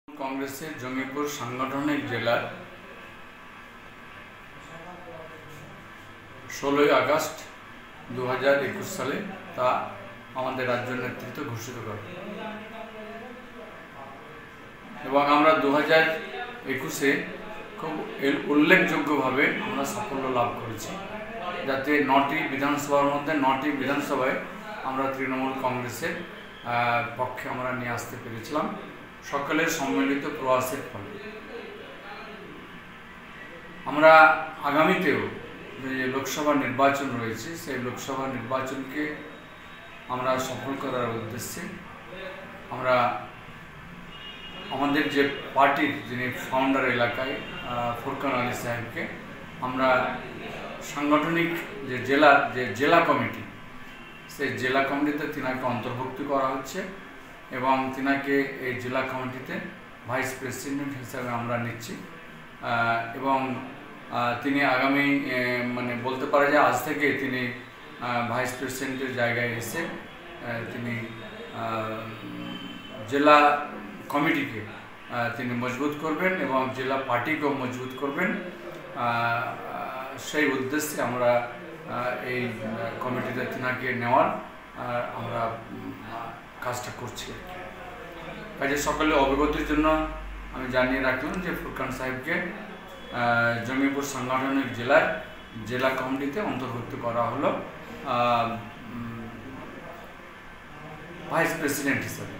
কংগ্রেসের জঙ্গিপুর সাংগঠনিক জেলার 16ই আগস্ট 2021 সালে তা আমাদের রাজ্য নেতৃত্ব ঘোষিত করে এবং আমরা 2021-এ খুব উল্লেখযোগ্যভাবে আমরা সাফল্য লাভ করেছি, যাতে 9টি বিধানসভার মধ্যে 9টি বিধানসভায় আমরা তৃণমূল কংগ্রেসের পক্ষে আমরা নিয়ে আসতে পেরেছিলাম সকলের সম্মিলিত প্রয়াসের ফলে। আমরা আগামীতেও যে লোকসভা নির্বাচন রয়েছে সেই লোকসভা নির্বাচনকে আমরা সফল করার উদ্দেশ্যে আমরা আমাদের যে পার্টির যিনি ফাউন্ডার এলাকায় ফুরকান আলী সাহেবকে আমরা সাংগঠনিক যে জেলা কমিটি সেই জেলা কমিটিতে তিনাকে অন্তর্ভুক্ত করা হচ্ছে এবং তিনাকে এই জেলা কমিটিতে ভাইস প্রেসিডেন্ট হিসাবে আমরা নিচ্ছি এবং তিনি আগামী বলতে পারা যায় আজ থেকে তিনি ভাইস প্রেসিডেন্টের জায়গায় এসে তিনি জেলা কমিটিকে তিনি মজবুত করবেন এবং জেলা পার্টিকেও মজবুত করবেন। সেই উদ্দেশ্যে আমরা এই কমিটিতে তিনাকে নেওয়ার আমরা কাজটা করছি। কাজে সকলে অবগতির জন্য আমি জানিয়ে রাখলাম যে ফুরকান সাহেবকে জঙ্গিপুর সাংগঠনিক জেলা কমিটিতে অন্তর্ভুক্ত করা হলো ভাইস প্রেসিডেন্ট হিসেবে।